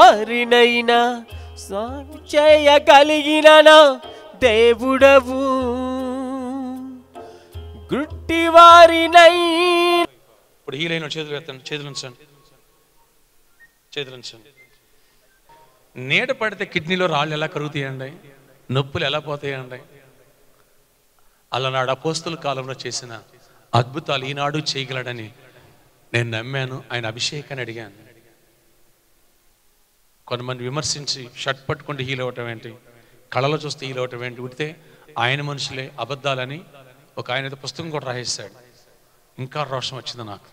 వారినైనా చేయగలిగిన నా దేవుడవు, గుట్టి వారినై. ఇప్పుడు హీలైన చేతులు ఎత్తండి, చేతులుంచండి. నీడ పడితే కిడ్నీలో రాళ్ళు ఎలా కరుగుతాయండి, నొప్పులు ఎలా పోతాయండి? అలనాడు అపోస్తల కాలంలో చేసిన అద్భుతాలు ఈనాడు చేయగలడని నేను నమ్మాను. ఆయన అభిషేకాన్ని అడిగాను. కొంతమంది విమర్శించి షర్ట్ పట్టుకుంటే హీల్ అవ్వటం ఏంటి, కళలో చూస్తే హీల్ అవ్వటం ఏంటి, ఉడితే ఆయన మనుషులే అబద్ధాలని ఒక ఆయన పుస్తకం కూడా రాసేశాడు. ఇంకా రోషం వచ్చింది నాకు.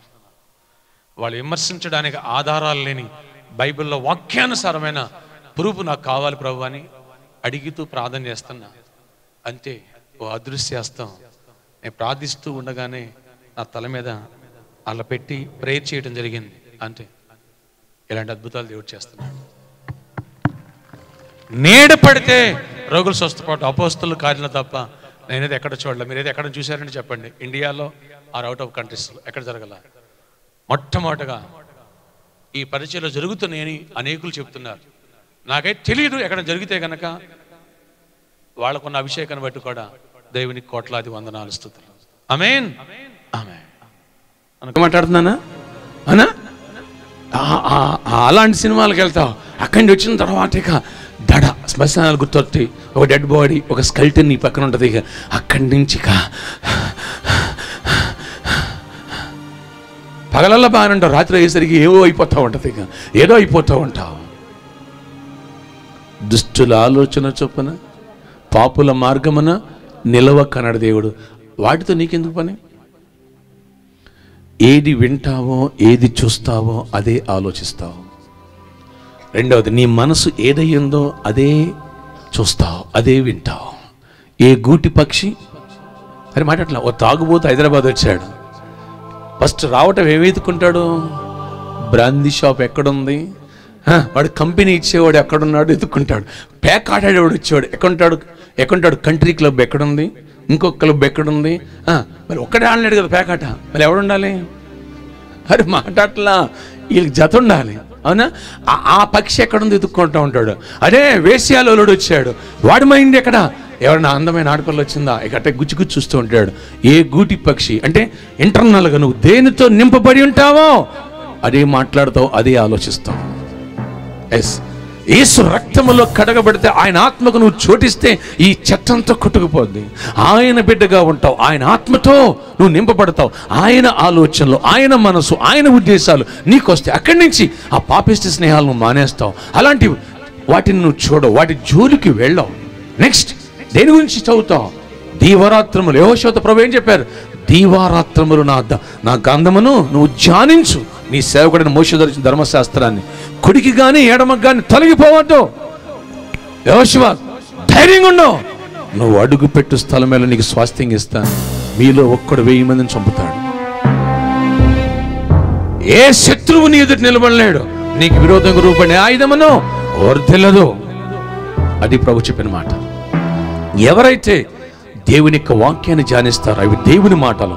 వాళ్ళు విమర్శించడానికి ఆధారాలు లేని బైబిల్లో వాక్యానుసారమైన ప్రూఫ్ నాకు కావాలి ప్రభు అని అడిగితూ ప్రార్థన చేస్తున్నా. అంతే ఓ అదృశ్యాస్తం నేను ప్రార్థిస్తూ ఉండగానే నా తల మీద అలా పెట్టి ప్రేయర్ చేయడం జరిగింది. అంతే. ఇలాంటి అద్భుతాలు దేవుడు చేస్తున్నాడు. నీడ పడితే రోగులు స్వస్థపడటం అపోస్తల కార్యాలు తప్ప నేనైతే ఎక్కడ చూడలే. మీరైతే ఎక్కడ చూశారని చెప్పండి. ఇండియాలో ఆర్ అవుట్ ఆఫ్ కంట్రీస్లో ఎక్కడ జరగల. మొట్టమొదటగా ఈ పరిచయలో జరుగుతున్నాయని అనేకులు చెప్తున్నారు. నాకైతే తెలియదు. ఎక్కడ జరిగితే కనుక వాళ్ళకున్న అభిషేకాన్ని బట్టి కూడా దేవునికి కోట్లాది వందనాలు స్తుతులు. ఆమేన్ ఆమేన్. మాట్లాడుతున్నానా అనా? అలాంటి సినిమాలకు వెళ్తావు. అక్కడి నుంచి వచ్చిన తర్వాత ఇక దడ శ్మశానాలు గుర్తొచ్చి ఒక డెడ్ బాడీ, ఒక స్కెల్టన్ నీ పక్కన ఉంటుంది. ఇక అక్కడి నుంచి ఇక పగలల్లో బాగానే ఉంటావు, రాత్రి అయ్యేసరికి ఏవో అయిపోతూ ఉంటుంది. ఇక ఏదో అయిపోతూ ఉంటావు. దుష్టుల ఆలోచన చొప్పున పాపుల మార్గమున నిలవకన్నాడు దేవుడు. వాటితో నీకెందుకు పని? ఏది వింటావో ఏది చూస్తావో అదే ఆలోచిస్తావు. రెండవది, నీ మనసు ఏదయ్యిందో అదే చూస్తావు, అదే వింటావు. ఏ గూటి పక్షి అని మాట్లాడలే. ఓ తాగుబోతు హైదరాబాద్ వచ్చాడు. ఫస్ట్ రావటం ఏమెత్తుకుంటాడు? బ్రాందీ షాప్ ఎక్కడుంది, వాడు కంపెనీ ఇచ్చేవాడు ఎక్కడున్నాడు ఎత్తుక్కుంటాడు. ప్యాక్ ఆడాడేవాడు వచ్చేవాడు ఎక్కడుంటాడు. కంట్రీ క్లబ్ ఎక్కడుంది, ఇంకొక క్లబ్ ఎక్కడుంది. మరి ఒక్కడే ఆడలేడు కదా ప్యాక్ ఆట. మరి ఎవడుండాలి? అరే మాట్లాడలా, వీళ్ళకి జత ఉండాలి. అవునా? ఆ పక్షి ఎక్కడుంది ఎత్తుక్కుంటూ ఉంటాడు. అదే వేశ్యాలోడు వచ్చాడు, వాడి మైండ్ ఎక్కడ? ఎవరైనా అందమైన ఆడపిల్ల వచ్చిందా ఇక గుచ్చి గుచ్చి చూస్తూ ఉంటాడు. ఏ గూటి పక్షి అంటే ఇంటర్నల్గా నువ్వు దేనితో నింపబడి ఉంటావో అదే మాట్లాడతావు, అదే ఆలోచిస్తావు. ఎస్, యేసు రక్తములో కడగబడితే ఆయన ఆత్మకు నువ్వు చోటిస్తే ఈ చెత్తంతో కొట్టుకుపోద్ది. ఆయన బిడ్డగా ఉంటావు, ఆయన ఆత్మతో నువ్వు నింపబడతావు. ఆయన ఆలోచనలు, ఆయన మనసు, ఆయన ఉద్దేశాలు నీకు వస్తే అక్కడి నుంచి ఆ పాపిష్టి స్నేహాలు నువ్వు మానేస్తావు. అలాంటి వాటిని నువ్వు చూడవు, వాటి జోలికి వెళ్ళావు. నెక్స్ట్ దేని గురించి చదువుతావు? దీవారాత్రములు. యెహోషువతో ప్రభు ఏం చెప్పారు? దీవారాత్రములు నా గంధమును నువ్వు ధ్యానించు. నీ సేవకుడిని మోషే ధరించిన ధర్మశాస్త్రాన్ని కుడికి కానీ ఎడమకు కానీ తొలగిపోవద్దు. యెహోషువ ధైర్యంగా ఉండవు. నువ్వు అడుగు పెట్టు స్థలం మీద నీకు స్వాస్థ్యం ఇస్తాను. మీలో ఒక్కడు 1000 మందిని చంపుతాడు. ఏ శత్రువు నీ ఎదుటి నిలబడలేడు. నీకు విరోధంగా రూపడే ఆయుధమును వర్ధిల్లదు. అది ప్రభు చెప్పిన మాట. ఎవరైతే దేవుని యొక్క వాక్యాన్ని ధ్యానిస్తారో అవి దేవుని మాటలు,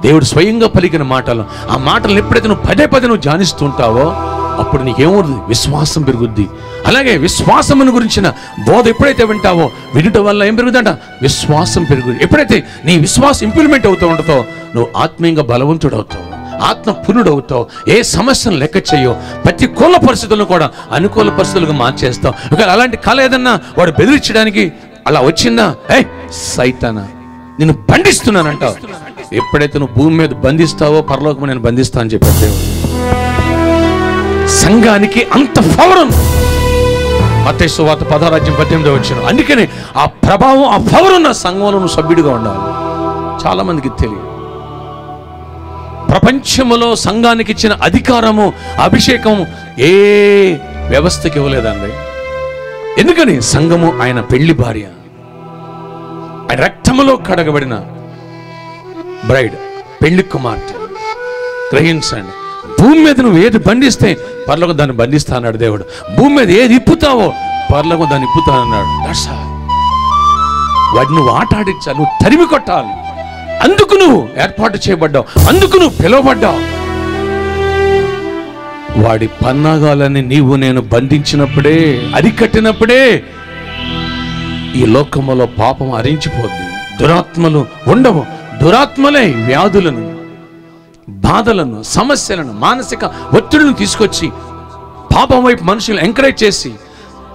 దేవుడు స్వయంగా పలికిన మాటలు. ఆ మాటలను ఎప్పుడైతే నువ్వు పదే నువ్వు ధ్యానిస్తూ ఉంటావో అప్పుడు నీకేమవుతుంది? విశ్వాసం పెరుగుద్ది. అలాగే విశ్వాసమును గురించిన బోధ ఎప్పుడైతే వింటావో వినటం వల్ల ఏం పెరుగుతుందంట? విశ్వాసం పెరుగుద్ది. ఎప్పుడైతే నీ విశ్వాసం ఇంప్లిమెంట్ అవుతూ ఉంటుందో నువ్వు ఆత్మీయంగా బలవంతుడు అవుతావు, ఆత్మ పూర్ణుడు అవుతావు. ఏ సమస్యను లెక్క చేయవు. ప్రతికూల పరిస్థితులను కూడా అనుకూల పరిస్థితులుగా మార్చేస్తావు. ఒకవేళ అలాంటి కళ ఏదన్నా వాడు బెదిరించడానికి అలా వచ్చిందా, సైతానా నిన్ను బంధిస్తున్నానంటావు. ఎప్పుడైతే నువ్వు భూమి మీద బంధిస్తావో పరలోకము నేను బంధిస్తా అని చెప్పాడు దేవుడు. సంఘానికి అంత పవర్ ఉంది. మత్తయి సువార్త 16:18 అందుకని ఆ ప్రభావం, ఆ పవర్ ఉన్న సంఘంలో నువ్వు సభ్యుడిగా ఉండాలి. చాలా మందికి తెలియదు. ప్రపంచంలో సంఘానికి ఇచ్చిన అధికారము, అభిషేకము ఏ వ్యవస్థకి ఇవ్వలేదండి. ఎందుకని? సంఘము ఆయన పెళ్లి భార్య, ఆయన రక్తములో కడగబడిన బ్రైడ్, పెళ్లి కుమార్తె. గ్రహించండి. భూమి మీద నువ్వు ఏది బంధిస్తే పరలోకం దాన్ని బంధిస్తా అన్నాడు దేవుడు. భూమి మీద ఏది ఇప్పుతావో పరలోకం దాన్ని ఇప్పుతా అన్నాడు. వాటిని నువ్వు ఆట ఆడించాలి, నువ్వు తరిమి కొట్టాలి. అందుకు నువ్వు ఏర్పాటు చేయబడ్డావు, అందుకు నువ్వు పిలువబడ్డావు. వాడి పన్నాగాలని నీవు నేను బంధించినప్పుడే, అరికట్టినప్పుడే ఈ లోకములో పాపం హరించిపోద్ది. దురాత్మలు ఉండవు. దురాత్మలే వ్యాధులను, బాధలను, సమస్యలను, మానసిక ఒత్తిడిని తీసుకొచ్చి పాపం వైపు మనుషులు ఎంకరేజ్ చేసి,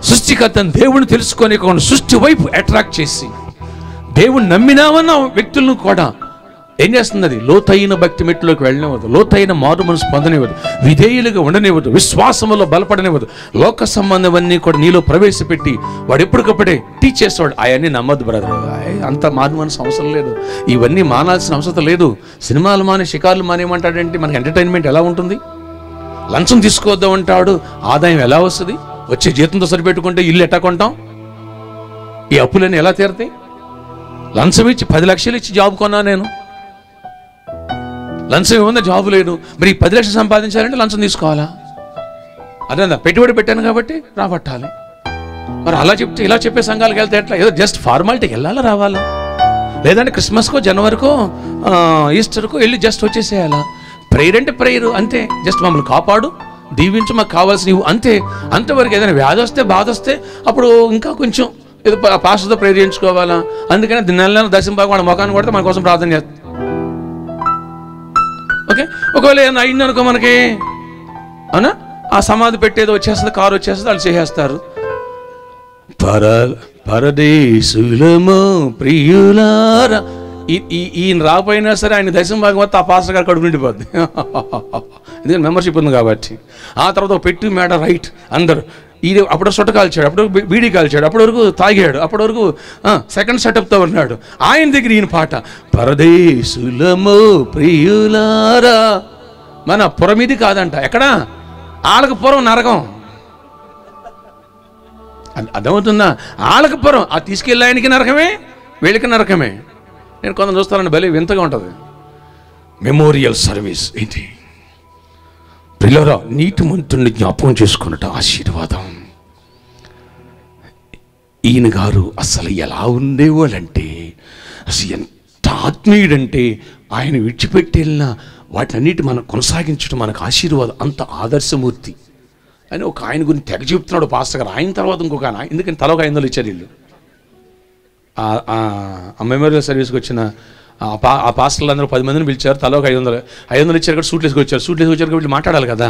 సృష్టికర్తను దేవుని తెలుసుకొని సృష్టి వైపు అట్రాక్ట్ చేసి, దేవుని నమ్మినామన్న వ్యక్తులను కూడా ఏం చేస్తుంది? అది లోతైన భక్తి మెట్టులోకి వెళ్ళనివ్వదు, లోతైన మారు మనసు పొందనివ్వదు, విధేయులుగా ఉండనివ్వదు, విశ్వాసములో బలపడనివ్వదు. లోక సంబంధమన్నీ కూడా నీలో ప్రవేశపెట్టి వాడు ఎప్పటికప్పుడే టీచ్ చేసేవాడు. అవన్నీ నమ్మద్దు బ్రదర్, అంత మారు మనసు అవసరం లేదు, ఇవన్నీ మానాల్సిన అవసరం లేదు. సినిమాలు మానే, షికార్లు మానేమంటాడంటే మనకి ఎంటర్టైన్మెంట్ ఎలా ఉంటుంది? లంచం తీసుకోవద్దాం అంటాడు, ఆదాయం ఎలా వస్తుంది? వచ్చే జీతంతో సరిపెట్టుకుంటే ఇల్లు ఎట్టా కొంటాం? ఈ అప్పులన్నీ ఎలా తీరుతాయి? లంచం ఇచ్చి 10 లక్షలు ఇచ్చి జాబ్ కొన్నా నేను, లంచం ఏముందా? జాబు లేదు. మరి 10 లక్షలు సంపాదించాలంటే లంచం తీసుకోవాలా? అదే పెట్టుబడి పెట్టాను కాబట్టి రాబట్టాలి. మరి అలా చెప్తే ఇలా చెప్పే సంఘాలకు వెళ్తే ఎట్లా? ఏదో జస్ట్ ఫార్మాలిటీకి వెళ్ళాలా, రావాలా? లేదంటే క్రిస్మస్కో, జనవరికో, ఈస్టర్కో వెళ్ళి జస్ట్ వచ్చేసేయాలా? ప్రేయర్ అంటే ప్రేయర్ అంతే, జస్ట్ మమ్మల్ని కాపాడు, దీవించు, మాకు కావాల్సినవి అంతే. అంతవరకు ఏదైనా వ్యాధి వస్తే, బాధ వస్తే అప్పుడు ఇంకా కొంచెం ఏదో పాస్టర్తో ప్రేయర్ చేయించుకోవాలా? అందుకని నెల దశంభాగం వాడు ముఖాన్ని కొడితే మన కోసం ప్రార్థన చేస్తాం. ఓకే, ఒకవేళ ఏమైనా అయిందనుకో మనకి, అవునా, ఆ సమాధి పెట్టేది వచ్చేస్తుంది, కారు వచ్చేస్తుంది, వాళ్ళు చేసేస్తారు. పరదేశులము ప్రియులారా, ఈయన రాకపోయినా సరే ఆయన దశంభాగం వస్తే ఆ పాస్టర్ గారు కడుపు నిండిపోద్ది. ఎందుకంటే మెంబర్షిప్ ఉంది కాబట్టి. ఆ తర్వాత పెట్టి మేడ రైట్ అందరు ఇది అప్పుడు సొట్ట కాల్చాడు, అప్పుడు బీడీ కాల్చాడు, అప్పటి వరకు తాగాడు, అప్పటి వరకు సెకండ్ సెటప్తో ఉన్నాడు. ఆయన దగ్గర ఈయన పాట, పరదేశులము ప్రియులారా. మన పురం ఇది కాదంట, ఎక్కడా? ఆలకపురం నరకం. అర్థమవుతుందా? ఆలకపురం, ఆ తీసుకెళ్ళి ఆయనకి నరకమే, వీళ్ళకి నరకమే. నేను కొంత చూస్తానండి, భలే వింతగా ఉంటుంది. మెమోరియల్ సర్వీస్ ఏంటి ప్రియులారా, నీతిమంతుడిని జ్ఞాపకం చేసుకున్నట్టు ఆశీర్వాదం. ఈయన గారు అసలు ఎలా ఉండేవాళ్ళంటే, అసలు ఎంత ఆత్మీయుడంటే, ఆయన విడిచిపెట్టి వెళ్ళిన వాటినన్నిటి మనం కొనసాగించడం మనకు ఆశీర్వాదం. అంత ఆదర్శమూర్తి అని ఒక ఆయన గురించి తెగ చెప్తున్నాడు పాస్టర్ గారు. ఆయన తర్వాత ఇంకొక ఆయన, ఎందుకంటే తల ఒక 500 ఇచ్చారు వీళ్ళు. ఆ మెమోరియల్ సర్వీస్కి వచ్చిన ఆ పాస్టర్లు అందరూ 10 మందిని పిలిచారు, తల ఒక 500 ఇచ్చారు. కూడా సూట్ వేసుకు వచ్చారు వీళ్ళు మాట్లాడాలి కదా,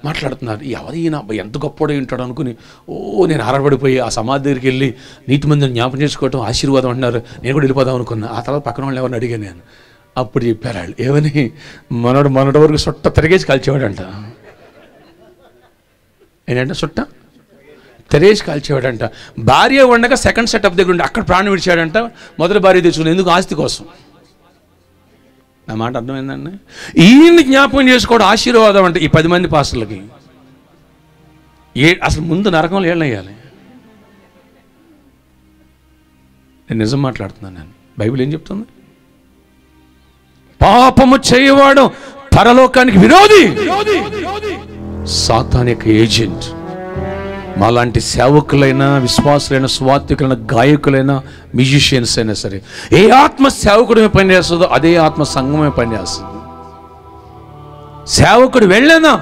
మాట్లాడుతున్నారు. ఎవరైనా ఎంత గొప్పడై ఉంటాడు అనుకుని నేను ఆరబడిపోయి ఆ సమాధి దగ్గరికి వెళ్ళి నీతిమంతుని జ్ఞాపకం చేసుకోవటం ఆశీర్వాదం అంటున్నారు. నేను కూడా వెళ్ళిపోదాం అనుకున్నా. ఆ తర్వాత పక్కన వాళ్ళు ఎవరిని అడిగాను నేను. అప్పుడు చెప్పారు వాళ్ళు, ఏమని, మొన్నటి వరకు సొట్ట తిరిగేసి కాల్చేవాడంట. ఏంటంటే సొట్ట తెరేసి కాల్చేవాడంట. భార్య ఉండగా సెకండ్ సెటప్ దగ్గర ఉండి అక్కడ ప్రాణం విడిచాడంట. మొదటి భార్య తెచ్చుకుని ఎందుకు? ఆస్తి కోసం. నా మాట అర్థమైందండి? ఈయన్ని జ్ఞాపకం చేసుకోవడం ఆశీర్వాదం అంటే ఈ 10 మంది పాస్టర్లకి. అసలు ముందు నరకంలో ఏళ్ళయ్యాలి. నేను నిజం మాట్లాడుతున్నాను. నేను బైబిల్ ఏం చెప్తుంది? పాపము చేయవాడు పరలోకానికి విరోధి, సాతాను యొక్క ఏజెంట్. మాలాంటి సేవకులైనా, విశ్వాసులైన, స్వార్థికులైన, గాయకులైన, మ్యూజిషియన్స్ అయినా సరే, ఏ ఆత్మ సేవకుడు పనిచేస్తుందో అదే ఆత్మ సంఘమే పనిచేస్తుంది. సేవకుడు వెళ్ళేనా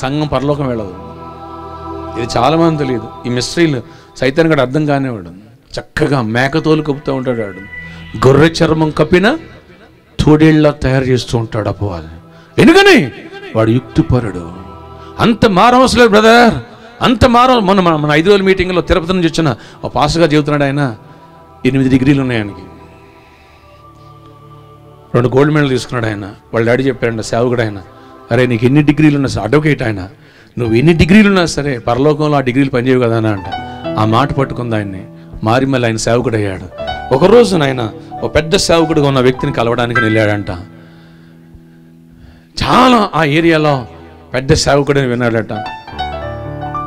సంఘం పరలోకం వెళ్ళదు. ఇది చాలామంది తెలియదు. ఈ మిస్టరీలు సైతాన్ కూడా అర్థం కానివాడు. చక్కగా మేకతోలు కప్పుతూ ఉంటాడు వాడు. గొర్రె చర్మం కప్పిన తోడేళ్ళ తయారు చేస్తూ ఉంటాడు అపవాది. ఎందుకని? వాడు యుక్తిపరుడు. అంత మారవసరం లేదు బ్రదర్, అంత మారం. మన 5 రోజుల మీటింగ్లో తిరుపతి నుంచి వచ్చిన ఒక పాస్టర్గా చెబుతున్నాడు. ఆయన 8 డిగ్రీలు ఉన్నాయి ఆయనకి. 2 గోల్డ్ మెడల్ తీసుకున్నాడు ఆయన. వాళ్ళ డాడీ చెప్పాడు, సేవకుడు ఆయన, అరే నీకు ఎన్ని డిగ్రీలు ఉన్నా సరే, అడ్వకేట్ ఆయన, నువ్వు ఎన్ని డిగ్రీలు ఉన్నా సరే పరలోకంలో ఆ డిగ్రీలు పనిచేయవు కదా అని అంట. ఆ మాట పట్టుకుంది ఆయన్ని. మారి మళ్ళీ ఆయన సేవకుడు అయ్యాడు. ఒకరోజు ఆయన ఒక పెద్ద సేవకుడిగా ఉన్న వ్యక్తిని కలవడానికి వెళ్ళాడంట. చాలా ఆ ఏరియాలో పెద్ద సేవకుడిని విన్నాడట.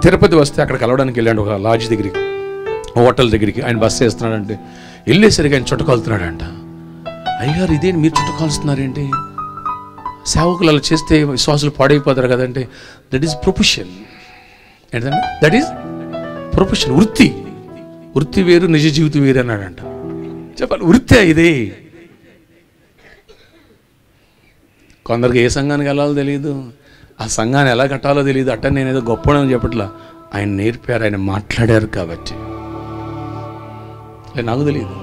తిరుపతి వస్తే అక్కడ కలవడానికి వెళ్ళాడు. ఒక లాడ్జ్ దగ్గరికి, హోటల్ దగ్గరికి ఆయన బస్సు వేస్తున్నాడంటే వెళ్ళేసరికి ఆయన చుట్టకాలుతున్నాడంట. అయ్యగారు ఇదేంటి మీరు చుట్టకాలుస్తున్నారేంటి? సేవకులు అలా చేస్తే విశ్వాసులు పాడైపోతారు కదంటే, దట్ ఈస్ ప్రొఫెషన్. ఏంటంటే దట్ ఈస్ ప్రొఫెషన్. వృత్తి వేరు, నిజ జీవితం వేరు అన్నాడంట. చెప్పాలి, వృత్తే ఇది. కొందరికి ఏ సంఘానికి వెళ్ళాలో తెలియదు, ఆ సంఘాన్ని ఎలా కట్టాలో తెలియదు. అట్ట నేనేదో గొప్పడని చెప్పట్లా, ఆయన నేర్పారు, ఆయన మాట్లాడారు కాబట్టి. నాకు తెలియదు.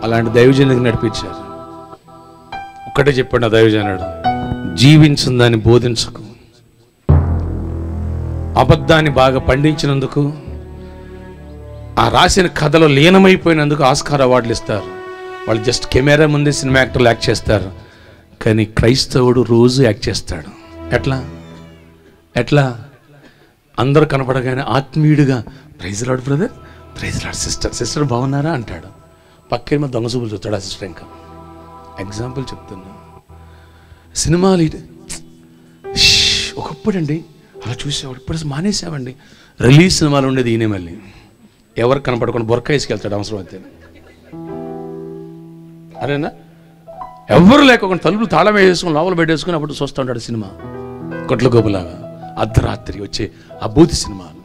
అలాంటి దైవజనుడికి నడిపించారు. ఒక్కటే చెప్పండి ఆ దైవజనుడు, జీవించిన దాన్ని బోధించకు, అబద్ధాన్ని బాగా పండించినందుకు, ఆ రాసిన కథలో లీనమైపోయినందుకు ఆస్కార్ అవార్డులు ఇస్తారు. వాళ్ళు జస్ట్ కెమెరా ముందే సినిమా యాక్టర్లు యాక్ట్ చేస్తారు. కానీ క్రైస్తవుడు రోజు యాక్ట్ చేస్తాడు. ఎట్లా అందరూ కనపడగానే ఆత్మీయుడిగా, praise Lord brother, praise Lord sister బాగున్నారా అంటాడు. పక్కన దొంగ చూపులు చూస్తాడు ఆ సిస్టర్. ఇంకా ఎగ్జాంపుల్ చెప్తున్నా. సినిమాలు ఒకప్పుడండి అలా చూసేవాడు, ఇప్పుడు మానేసామండి. రిలీజ్ సినిమాలు ఉండేది ఈయనే. మళ్ళీ ఎవరు కనపడకుండా బొరక వేసుకెళ్తాడు అవసరం అయితే. అరేనా ఎవరు లేకుండా తలుపులు తాళం వేసుకుని లోపల పెట్టేసుకుని అప్పుడు చూస్తూ ఉంటాడు సినిమా, కొట్ల గోపులాగా. అర్ధరాత్రి వచ్చే ఆ బూతి సినిమాలు.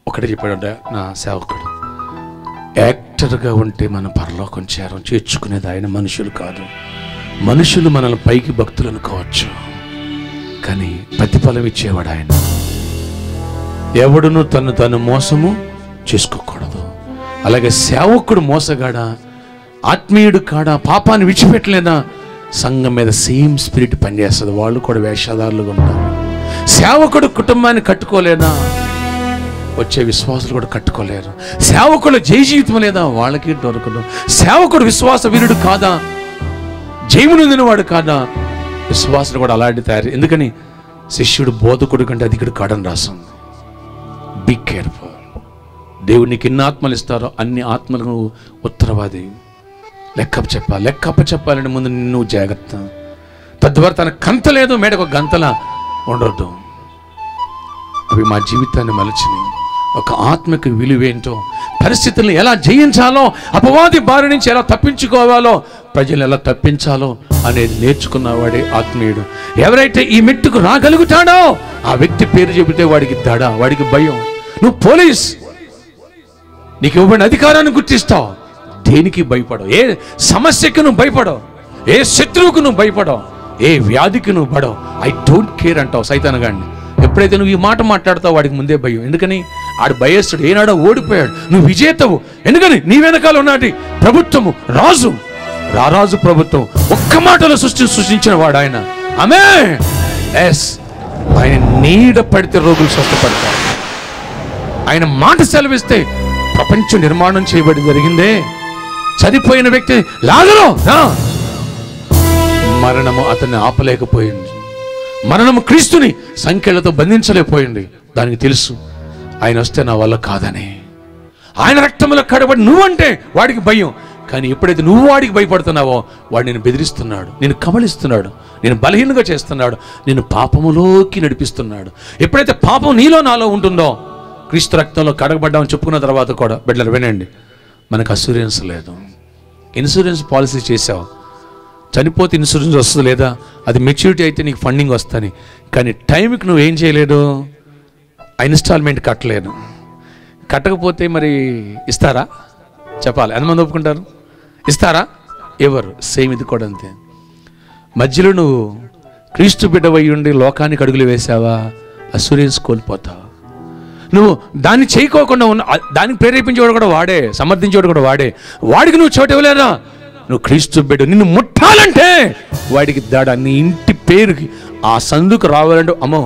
ఒకటి చెప్పాడంట నా సేవకుడు, యాక్టర్గా ఉంటే మనం పరలోకం చేర్చుకునేది ఆయన, మనుషులు కాదు. మనుషులు మనల్ని పైకి భక్తులు అనుకోవచ్చు, కానీ ప్రతిఫలం ఇచ్చేవాడు ఆయన. ఎవడును తను మోసము చేసుకోకూడదు. అలాగే సేవకుడు మోసగాడా, ఆత్మీయుడు కాడా, పాపాన్ని విడిచిపెట్టలేదా, సంఘం మీద సేమ్ స్పిరిట్ పనిచేస్తుంది. వాళ్ళు కూడా వేషధారులుగా ఉంటారు. సేవకుడు కుటుంబాన్ని కట్టుకోలేదా, వచ్చే విశ్వాసులు కూడా కట్టుకోలేరు. సేవకుడు జయ జీవితం లేదా, వాళ్ళకి దొరకదు. సేవకుడు విశ్వాస వీరుడు కాదా, జయమునందినవాడు కాదా, విశ్వాసులు కూడా అలాంటి తయారు. ఎందుకని శిష్యుడు బోధకుడు కంటే అధికుడు కాడని రాసింది. Be careful. దేవుడు నీకు ఎన్ని ఆత్మలు ఇస్తారో అన్ని ఆత్మలకు ఉత్తరవాది. లెక్కప్ప చెప్పాలంటే ముందు నిన్ను జాగ్రత్త. తద్వారా తన కంత లేదు మేడకు గంతలా ఉండొద్దు. అవి మా జీవితాన్ని మలచిని. ఒక ఆత్మకు విలువేంటో, పరిస్థితులను ఎలా జయించాలో, అపవాది బారి నుంచి ఎలా తప్పించుకోవాలో, ప్రజలు ఎలా తప్పించాలో అనేది నేర్చుకున్నవాడే ఆత్మీయుడు. ఎవరైతే ఈ మెట్టుకు రాగలుగుతాడో ఆ వ్యక్తి పేరు చెబితే వాడికి దడ, వాడికి భయం. నువ్వు పోలీస్, నీకు ఇవ్వబడిన అధికారాన్ని గుర్తిస్తావు, దేనికి భయపడవు, ఏ సమస్యకు నువ్వు భయపడవు, ఏ శత్రువుకు నువ్వు భయపడవు, ఏ వ్యాధికి నువ్వు పడవు. ఐ డోంట్ కేర్ అంటావు సైతాన్ గాడిని. ఎప్పుడైతే నువ్వు ఈ మాట మాట్లాడతావు వాడికి ముందే భయం. ఎందుకని ఆడు భయస్తుడు, ఏనాడో ఓడిపోయాడు. నువ్వు విజేతవు. ఎందుకని నీ వెనకాల ఉన్నటి ప్రభుత్వము, రారాజు ప్రభుత్వం ఒక్క మాటలో సృష్టించిన వాడు ఆయన. ఆమేన్. ఎస్, ఆయన నీడ పడితే రోగులు స్వస్థపడతారు. ఆయన మాట సెలవిస్తే ప్రపంచం నిర్మాణం చేయబడి జరిగిందే. చనిపోయిన వ్యక్తి లాజరు, మరణము అతన్ని ఆపలేకపోయింది. మరణము క్రీస్తుని సంఖ్యలతో బంధించలేకపోయింది. దానికి తెలుసు ఆయన వస్తే నా వల్ల కాదని. ఆయన రక్తంలో కడబడి నువ్వంటే వాడికి భయం. కానీ ఎప్పుడైతే నువ్వు వాడికి భయపడుతున్నావో వాడు నేను బెదిరిస్తున్నాడు, నేను కబళిస్తున్నాడు, నేను బలహీనంగా చేస్తున్నాడు, నేను పాపములోకి నడిపిస్తున్నాడు. ఎప్పుడైతే పాపం నీలో నాలో ఉంటుందో, క్రీస్తు రక్తంలో కడగబడ్డామని చెప్పుకున్న తర్వాత కూడా బిడ్డలు వినండి, మనకు అసూరెన్స్ లేదు. ఇన్సూరెన్స్ పాలసీ చేసావు, చనిపోతే ఇన్సూరెన్స్ వస్తుంది లేదా, అది మెచ్యూరిటీ అయితే నీకు ఫండింగ్ వస్తుంది. కానీ టైంకి నువ్వు ఏం చేయలేదు, ఆ ఇన్స్టాల్మెంట్ కట్టలేదు. కట్టకపోతే మరి ఇస్తారా? చెప్పాలి. ఎంతమంది ఒప్పుకుంటారు? ఇస్తారా? ఎవరు? సేమ్ ఇది కూడా అంతే. మధ్యలో నువ్వు క్రీస్తు బిడ్డవై ఉండి లోకానికి అడుగులు వేసావా, అసూరెన్స్ కోల్పోతావు. నువ్వు దాన్ని చేయకోకుండా ఉన్న, దానికి ప్రేరేపించేవాడు కూడా వాడే, సమర్థించేవాడు కూడా వాడే. వాడికి నువ్వు చోటు ఇవ్వలేదా? నువ్వు క్రీస్తు బిడ్డ, నిన్ను ముట్టాలంటే వాడికి దాడ. నీ ఇంటి పేరుకి ఆ సందుకు రావాలంటే అమ్మో,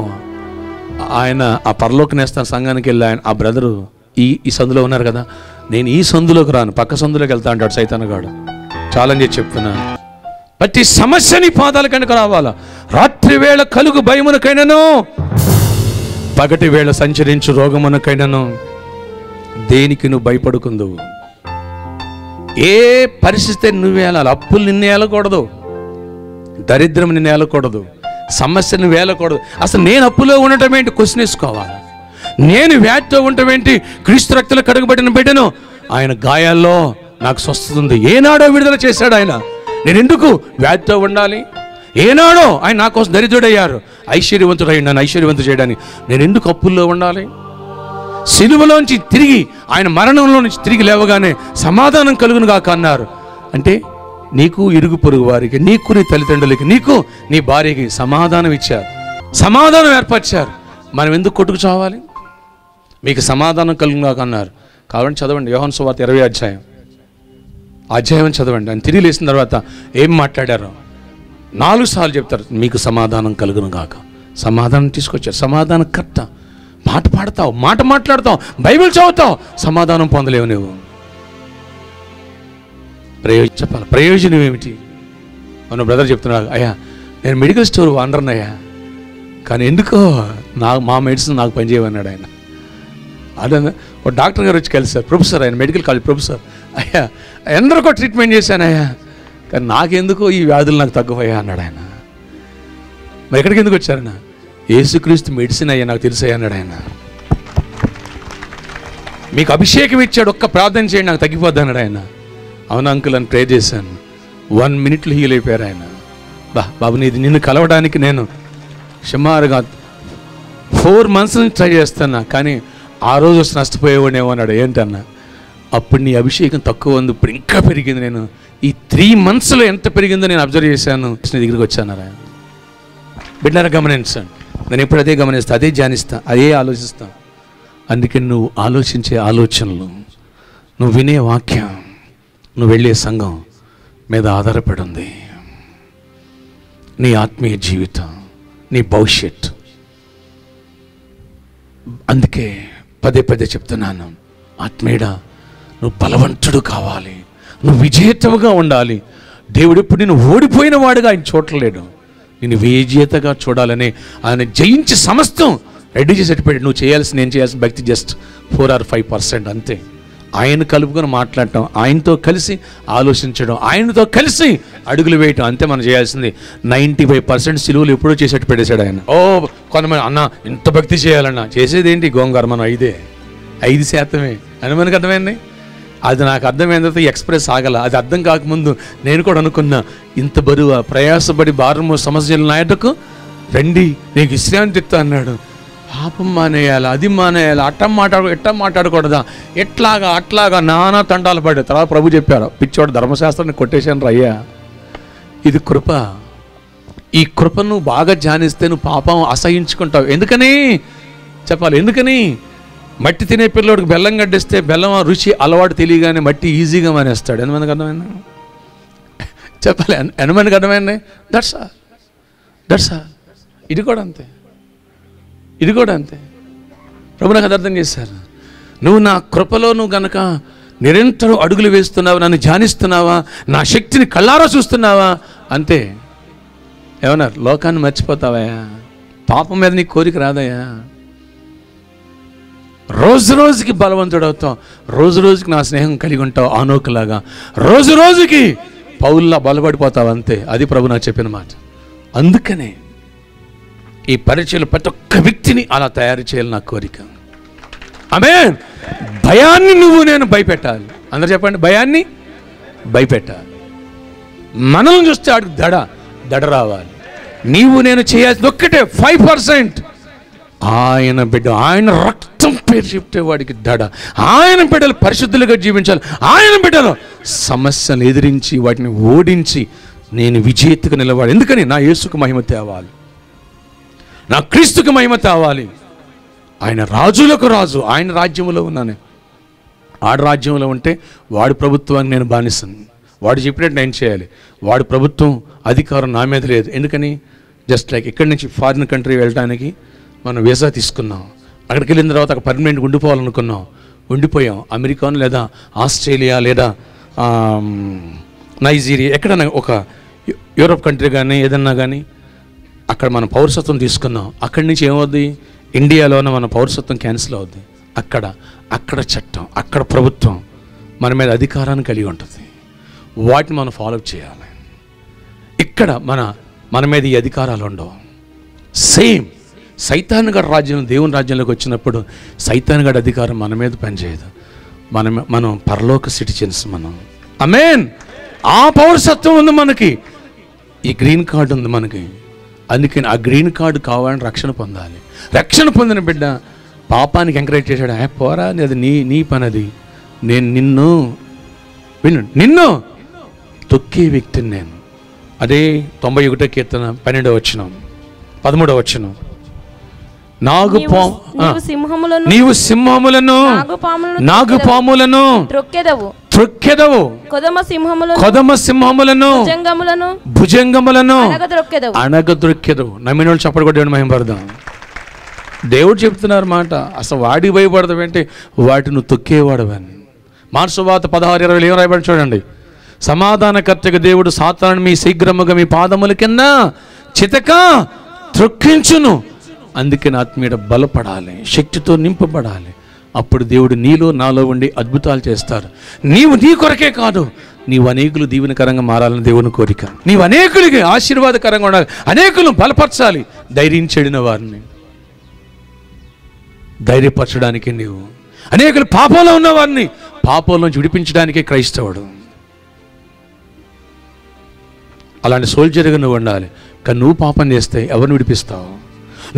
ఆయన ఆ పరలోకి నేస్తాను సంఘానికి వెళ్ళి ఆయన ఆ బ్రదరు ఈ సందులో ఉన్నారు కదా, నేను ఈ సందులోకి రాను, పక్క సందులోకి వెళ్తా అంటాడు సైతానగాడు. ఛాలెంజ్ చేసి చెప్తున్నాను. ప్రతి సమస్యని పాదాల కనుక రావాలా. రాత్రి వేళ కలుగు భయమునకైనను, పగటి వేళ సంచరించు రోగమునకైనను దేనికి నువ్వు భయపడుకుందువు. ఏ పరిస్థితి నువ్వు ఏలాలి. అప్పులు నిన్ను ఏలకూడదు, దరిద్రం నిన్ను ఏలకూడదు, సమస్య నువ్వు ఏలకూడదు. అసలు నేను అప్పులో ఉండటం ఏంటి క్వశ్చన్ వేసుకోవాలి. నేను వ్యాధితో ఉండటం ఏంటి? క్రీస్తు రక్తంలో కడుగబడిన బిడ్డను, ఆయన గాయాల్లో నాకు స్వస్థత ఉంది. ఏనాడో విడుదల చేశాడు ఆయన. నేను ఎందుకు వ్యాధితో ఉండాలి? ఏనాడో ఆయన నా కోసం దరిద్రుడయ్యారు, ఐశ్వర్యవంతుడయ్యాడు నన్ను ఐశ్వర్యవంతుడు చేయడానికి. నేను ఎందుకు అప్పుల్లో ఉండాలి? సిలువలోంచి తిరిగి ఆయన మరణంలో నుంచి తిరిగి లేవగానే సమాధానం కలుగును గాక అన్నారు. అంటే నీకు ఇరుగు పొరుగు వారికి, నీకు నీ తల్లిదండ్రులకి, నీకు నీ భార్యకి సమాధానం ఇచ్చారు, సమాధానం ఏర్పరిచారు. మనం ఎందుకు కొట్టుకు చావాలి? మీకు సమాధానం కలుగుగాక అన్నారు. కాబట్టి చదవండి యోహాను సువార్త 20వ అధ్యాయం చదవండి. ఆయన తిరిగి లేచిన తర్వాత ఏం మాట్లాడారో 4 సార్లు చెప్తారు, మీకు సమాధానం కలుగును గాక. సమాధానం తీసుకొచ్చారు. సమాధానం కర్త. మాట పాడతావు, మాట మాట్లాడతావు, బైబిల్ చదువుతావు, సమాధానం పొందలేవు నువ్వు. చెప్పాలి ప్రయోజనం ఏమిటి? మన బ్రదర్ చెప్తున్నాడు, అయ్యా నేను మెడికల్ స్టోర్ ఓనర్ని అయ్యా, కానీ ఎందుకో మా మెడిసిన్ నాకు పనిచేయమన్నాడు ఆయన. అదే ఒక డాక్టర్ గారు వచ్చి కలిసారు, ప్రొఫెసర్, ఆయన మెడికల్ కాలేజ్ ప్రొఫెసర్. అయ్యా ఎందరికో ట్రీట్మెంట్ చేశాను అయ్యా, కానీ నాకెందుకో ఈ వ్యాధులు నాకు తగ్గవయ్యా అన్నాడు ఆయన. మరి ఎక్కడికి ఎందుకు వచ్చారన్న? యేసుక్రీస్తు మెడిసిన్ అయ్యా నాకు తెలుసయ్యా అన్నాడు ఆయన. మీకు అభిషేకం ఇచ్చాడు, ఒక్క ప్రార్థన చేయండి నాకు తగ్గిపోద్ది అన్నాడు ఆయన. అవును అంకుల్ అని ప్రే చేశాను. 1 మినిట్లో హీల్ అయిపోయారు ఆయన. బాబు నీది నిన్ను కలవడానికి నేను సుమారుగా 4 months నుంచి ట్రై చేస్తున్నా, కానీ ఆ రోజు వచ్చి నష్టపోయేవాడేమో అన్నాడు. ఏంటన్నా? అప్పుడు నీ అభిషేకం తక్కువ ఉంది, ఇప్పుడు ఇంకా పెరిగింది. నేను ఈ 3 monthsలో ఎంత పెరిగిందో నేను అబ్జర్వ్ చేశాను. నీ దగ్గరికి వచ్చాను. బిడ్డలారా గమనించండి. నేను ఎప్పుడు అదే గమనిస్తాను, అదే ధ్యానిస్తా, అదే ఆలోచిస్తా. అందుకే నువ్వు ఆలోచించే ఆలోచనలు, నువ్వు వినే వాక్యం, నువ్వు వెళ్ళే సంఘం మీద ఆధారపడి ఉంది నీ ఆత్మీయ జీవితం, నీ భవిష్యత్. అందుకే పదే పదే చెప్తున్నాను, ఆత్మీయుడా నువ్వు బలవంతుడు కావాలి, నువ్వు విజేతగా ఉండాలి. దేవుడు ఎప్పుడు నేను ఓడిపోయిన వాడుగా ఆయన చూడలేడు, నేను విజేతగా చూడాలని ఆయన జయించి సమస్తం రెడీ చేసి పెట్టాడు. నువ్వు చేయాల్సిన, నేను చేయాల్సిన భక్తి జస్ట్ 4 or 5% అంతే. ఆయన కలుపుకొని మాట్లాడటం, ఆయనతో కలిసి ఆలోచించడం, ఆయనతో కలిసి అడుగులు వేయటం, అంతే మనం చేయాల్సింది. 95% సిలువలు ఎప్పుడో చేసేట్టు పెట్టేశాడు ఆయన. కొంతమంది అన్న ఇంత భక్తి చేయాలన్నా, చేసేది ఏంటి గోంగారు, మనం 5% అని మనకు అర్థమైంది. అది నాకు అర్థమైన తర్వాత ఎక్స్ప్రెస్ ఆగల. అది అర్థం కాకముందు నేను కూడా అనుకున్నా, ఇంత బరువు ప్రయాసపడి భారము సమస్యలు నాయటకు రండి నీకు విశ్రాంతి ఇస్తా అన్నాడు. పాపం మానేయాలి, అది మానేయాలి, ఎట్టా మాట్లాడకూడదా, అట్లాగా నానా తండాలు పడ్డా. తర్వాత ప్రభు చెప్పారు, పిచ్చోడు ధర్మశాస్త్రాన్ని కొట్టేశాను రయ్యా, ఇది కృప. ఈ కృపను బాగా ధ్యానిస్తే నువ్వు పాపం అసహించుకుంటావు. ఎందుకని చెప్పాలి? ఎందుకని? మట్టి తినే పిల్లోడికి బెల్లం గడ్డిస్తే బెల్లం రుచి అలవాటు తెలియగానే మట్టి ఈజీగా మానేస్తాడు. ఎంతమందికి అర్థమైంది? చెప్పాలి, ఎంతమందికి అర్థమైంది? That's all. ఇది కూడా అంతే. ప్రభు నాకు అది అర్థం చేశారు. నువ్వు నా కృపలో నువ్వు గనక నిరంతరం అడుగులు వేస్తున్నావా, నన్ను ధ్యానిస్తున్నావా, నా శక్తిని కళ్ళారా చూస్తున్నావా, అంతే. ఏమన్నారు? లోకాన్ని మర్చిపోతావయ్యా, పాపం మీద నీ కోరిక రాదయ్యా. రోజు రోజుకి బలవంతుడవుతావు, రోజు రోజుకి నా స్నేహం కలిగి ఉంటావు ఆనోకులాగా, రోజు రోజుకి పౌల్లా బలపడిపోతావు, అంతే. అది ప్రభు నాకు చెప్పిన మాట. అందుకనే ఈ పరిచయలు ప్రతి ఒక్క వ్యక్తిని అలా తయారు చేయాలి నా కోరిక. ఆమేన్. భయాన్ని నేను భయపెట్టాలి. అందరూ చెప్పండి, భయాన్ని భయపెట్టాలి. మనల్ని చూస్తే ఆడికి దడ రావాలి. నీవు నేను చేయాల్సింది ఒక్కటే 5%. ఆయన బిడ్డ, ఆయన రక్తం పేరు చెప్తే వాడికి దడ. ఆయన బిడ్డలు పరిశుద్ధులుగా జీవించాలి. ఆయన బిడ్డలు సమస్యలు ఎదిరించి వాటిని ఓడించి నేను విజేతగా నిలవాలి. ఎందుకని? నా యేసుకు మహిమ తేవాలి, నా క్రీస్తుకు మహిమ తేవాలి. ఆయన రాజులకు రాజు, ఆయన రాజ్యంలో ఉన్నాను. ఆడు రాజ్యంలో ఉంటే వాడి ప్రభుత్వాన్ని నేను బానిస్తాను. వాడు చెప్పినట్టు నేను చేయాలి. వాడి ప్రభుత్వం అధికారం నా మీద లేదు. ఎందుకని? జస్ట్ లైక్ ఇక్కడి నుంచి ఫారిన్ కంట్రీ వెళ్ళడానికి మనం వీసా తీసుకున్నాం. అక్కడికి వెళ్ళిన తర్వాత అక్కడ పర్మనెంట్గా ఉండిపోవాలనుకున్నాం, ఉండిపోయాం. అమెరికాను లేదా ఆస్ట్రేలియా లేదా నైజీరియా, ఎక్కడైనా ఒక యూరోప్ కంట్రీ కానీ ఏదన్నా కానీ అక్కడ మనం పౌరసత్వం తీసుకున్నాం. అక్కడి నుంచి ఏమవుద్ది? ఇండియాలోనే మన పౌరసత్వం క్యాన్సిల్ అవుద్ది. అక్కడ చట్టం, అక్కడ ప్రభుత్వం మన మీద అధికారాన్ని కలిగి ఉంటుంది. వాటిని మనం ఫాలో చేయాలి. ఇక్కడ మన మీద ఈ అధికారాలు ఉండవు. సేమ్ సైతాను గడి రాజ్యం దేవుని రాజ్యంలోకి వచ్చినప్పుడు సైతాను గడి అధికారం మన మీద పనిచేయదు. మనం పరలోక సిటిజన్స్ మనం. ఆమేన్. ఆ పౌరసత్వం ఉంది మనకి, ఈ గ్రీన్ కార్డు ఉంది మనకి. అందుకని ఆ గ్రీన్ కార్డు కావాలని రక్షణ పొందాలి. రక్షణ పొందిన బిడ్డ పాపానికి ఎంకరేజ్ చేశాడు. పోరా, అది నీ పని, అది నేను నిన్ను తొక్కే వ్యక్తిని నేను. అదే 91 కీర్తన 12వ వచనం 13వ వచనం. నీవు సింహములను నాగుపాములను త్రొక్కెదవు, కొదమ సింహములను భుజంగములను అణగద్రొక్కెదవు. నమ్మిన వాళ్ళు చప్పటి కొట్టి మహిమపడదాం. దేవుడు చెప్తున్నారు మాట. అసలు వాడికి భయపడతావంటే వాటిని తొక్కేవాడవని. మార్సువాత 16:20 ఏం రాయబడి చూడండి. సమాధానకర్తగా దేవుడు సాతాను మీ శీఘ్రముగా మీ పాదముల కింద చితక త్రొక్కించును. అందుకే ఆత్మీయుడ బలపడాలి, శక్తితో నింపబడాలి. అప్పుడు దేవుడు నీలో నాలో ఉండి అద్భుతాలు చేస్తారు. నీవు నీ కొరకే కాదు, నీవు అనేకులు దీవెనకరంగా మారాలని దేవుని కోరిక. నీవు అనేకులకి ఆశీర్వాదకరంగా ఉండాలి, అనేకులను బలపరచాలి. ధైర్యం చెడిన వారిని ధైర్యపరచడానికి నీవు, అనేకులు పాపంలో ఉన్న వారిని పాపంలో నుంచి విడిపించడానికే క్రైస్తవుడు. అలాంటి సోల్జర్గా నువ్వు ఉండాలి. కానీ నువ్వు పాపం చేస్తే ఎవరిని విడిపిస్తావు?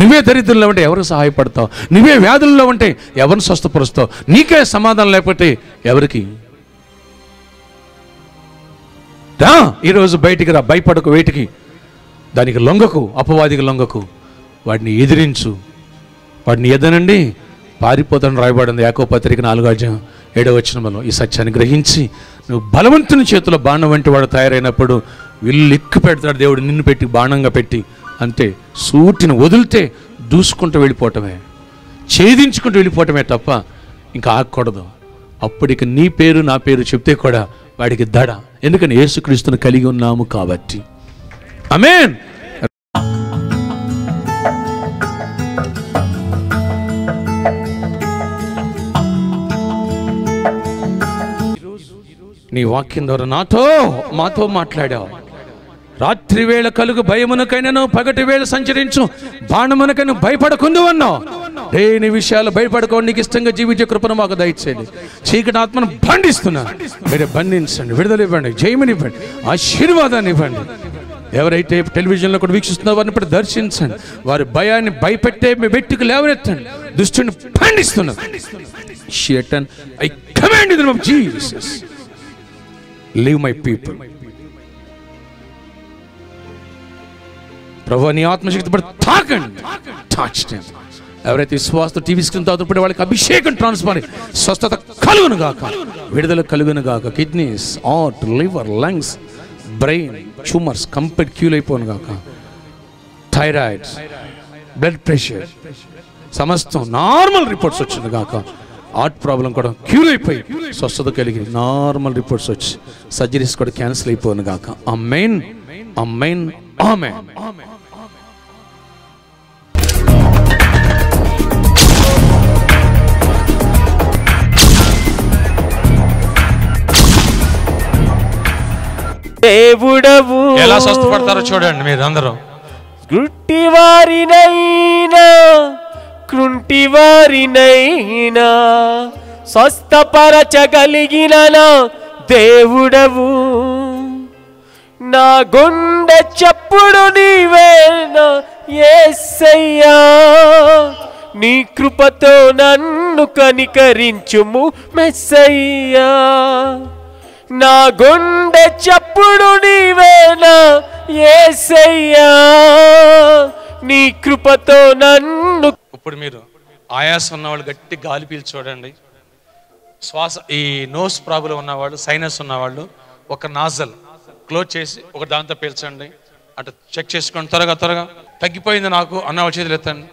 నువ్వే దరిద్రంలో ఉంటే ఎవరికి సహాయపడతావు? నువ్వే వ్యాధుల్లో ఉంటే ఎవరిని స్వస్థపరుస్తావు? నీకే సమాధానం లేకపోతే ఎవరికి? రా ఈరోజు బయటికి రా, భయపడకు, వేటికి దానికి లొంగకు, అపవాదికి లొంగకు. వాడిని ఎదిరించు, వాడిని ఎదనండి పారిపోతాను రాయబడింది యాకోబు పత్రిక 4:7 వచనంలో. ఈ సత్యాన్ని గ్రహించి నువ్వు బలవంతుని చేతిలో బాణం వంటి వాడు తయారైనప్పుడు విల్లు ఎక్కు పెడతాడు దేవుడు నిన్ను పెట్టి, బాణంగా పెట్టి. అంతే, సూటిని వదిలితే దూసుకుంటూ వెళ్ళిపోవటమే, ఛేదించుకుంటూ వెళ్ళిపోవటమే తప్ప ఇంకా ఆగకూడదు. అప్పటికి నీ పేరు నా పేరు చెప్తే కూడా వాడికి దడ. ఎందుకని యేసుక్రీస్తుని కలిగి ఉన్నాము కాబట్టి. ఆమేన్. నీ వాక్యం ద్వారా మాతో మాట్లాడావు. రాత్రి వేళ కలుగు భయమునకైనను పగటి వేళ సంచరించు బాణమునకైనా భయపడకుందు అన్నావు. దేని విషయాలు భయపడుకోండి, నీకు ఇష్టంగా జీవించే కృపను మాకు దయచేయండి. చీకటి ఆత్మను బంధిస్తున్నా, మీరే బంధించండి, విడుదల ఇవ్వండి, జయమనివ్వండి, ఆశీర్వాదాన్ని ఇవ్వండి. ఎవరైతే టెలివిజన్లో కూడా వీక్షిస్తున్నారో వారిని ఇప్పుడు దర్శించండి. వారి భయాన్ని భయపెట్టే మీ వ్యక్తికి లేవనెత్తండి. దుష్టుని బంధిస్తున్నా. Satan, I command in the name of Jesus, leave my people. ప్రభు నీ ఆత్మశక్తి పడి తాకండి. Touch them. ఎవరైతే విశ్వాసంతో టీవీ స్క్రీన్ తాగుతున్నప్పుడు వాళ్ళకి అభిషేకం ట్రాన్స్ఫర్, స్వస్థత కలుగును గాక, విడుదల కలుగును గాక. Kidneys, heart, liver, lungs, brain tumours complete cure అయిపోను గాక. థైరాయిడ్, బ్లడ్ ప్రెషర్ సమస్తం నార్మల్ రిపోర్ట్స్ వచ్చింది గాక. హార్ట్ ప్రాబ్లం కూడా క్యూర్ అయిపోయి స్వస్థత కలిగి నార్మల్ రిపోర్ట్స్ వచ్చి సర్జరీస్ కూడా క్యాన్సిల్ అయిపోను గాక. ఆమేన్, ఆమేన్, ఆమేన్. దేవుడవు ఎలా స్వస్థపడతారో చూడండి మీరు అందరూ. గుట్టివారినైనా కృంటివారినైనా స్వస్థపరచగలిగిన నా దేవుడవు. నా గుండె చప్పుడు నీవేనా యేసయ్యా, నీ కృపతో నన్ను కనికరించుము మెస్సయ్యా. నా గుండె చప్పుడు నీవేనా యేసయ్యా, నీ కృపతో నన్ను. ఇప్పుడు మీరు ఆయాసం ఉన్నవాళ్ళు గట్టి గాలి పీల్చి చూడండి. శ్వాస ఈ నోస్ ప్రాబ్లం ఉన్నవాళ్ళు, సైనస్ ఉన్నవాళ్ళు ఒక నాజల్ క్లోజ్ చేసి ఒక దాంతో పీల్చండి. అటు చెక్ చేసుకోండి. త్వరగా తగ్గిపోయింది నాకు అన్నవాళ్ళు చేతులు ఎత్తండి.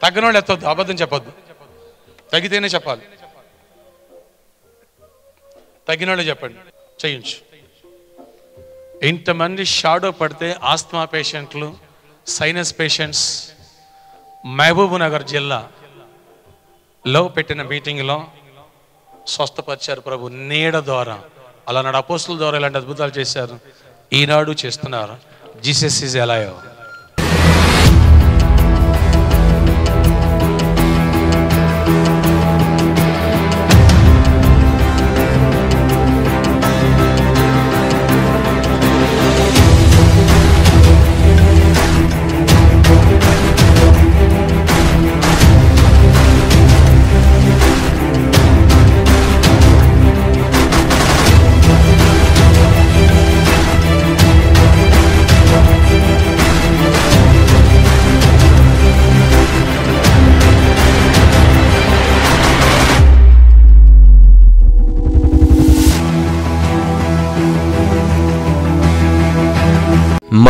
తగ్గిన వాళ్ళు ఎత్తొద్దు, అబద్ధం చెప్పొద్దు, తగ్గితేనే చెప్పాలి. తగ్గిన వాళ్ళు చెప్పండి, చేయించు. ఇంతమంది షాడో పడితే ఆస్తమా పేషెంట్లు, సైనస్ పేషెంట్స్ మహబూబ్ నగర్ జిల్లాలో పెట్టిన మీటింగ్లో స్వస్థపరిచారు ప్రభు నీడ ద్వారా. అలానాడు అపోస్తుల ద్వారా ఇలాంటి అద్భుతాలు చేశారు, ఈనాడు చేస్తున్నారు. Jesus is alive.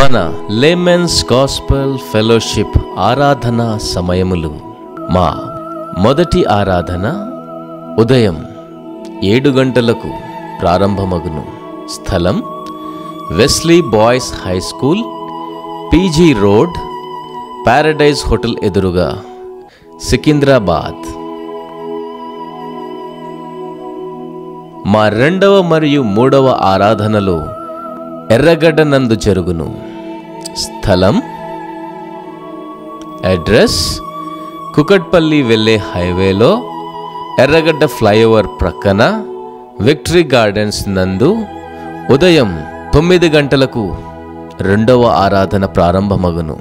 మన లేమెన్స్ గాస్పెల్ ఫెలోషిప్ ఆరాధన సమయములు. మా మొదటి ఆరాధన ఉదయం 7 గంటలకు ప్రారంభమగును. స్థలం Wesley boys high school, PG road, Paradise hotel ఎదురుగా, సికింద్రాబాద్. మా 2వ మరియు 3వ ఆరాధనలు ఎర్రగడ్డ నందు జరుగును. స్థలం అడ్రస్ కుకట్పల్లి వెళ్ళే హైవేలో ఎర్రగడ్డ ఫ్లైఓవర్ ప్రక్కన విక్టరీ గార్డెన్స్ నందు ఉదయం 9 గంటలకు 2వ ఆరాధన ప్రారంభమగును.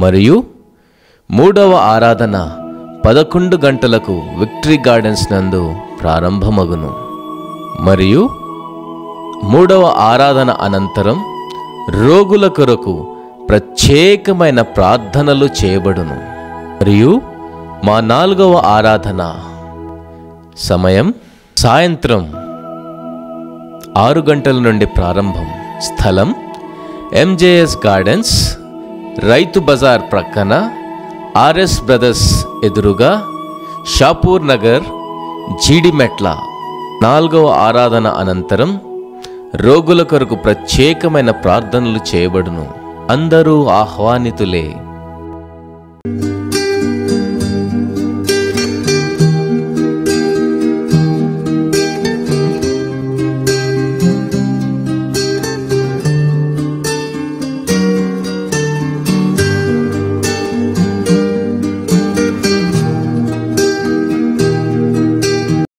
మరియు 3వ ఆరాధన 11 గంటలకు విక్టరీ గార్డెన్స్ నందు ప్రారంభమగును. మరియు 3వ ఆరాధన అనంతరం రోగుల కొరకు ప్రత్యేకమైన ప్రార్థనలు చేయబడును. మరియు మా 4వ ఆరాధన సమయం సాయంత్రం 6 గంటల నుండి ప్రారంభం. స్థలం ఎంజేఎస్ గార్డెన్స్, రైతు బజార్ ప్రక్కన, ఆర్ఎస్ బ్రదర్స్ ఎదురుగా, షాపూర్ నగర్, జీడిమెట్ల. 4వ ఆరాధన అనంతరం రోగుల కొరకు ప్రత్యేకమైన ప్రార్థనలు చేయబడును. అందరూ ఆహ్వానితులే.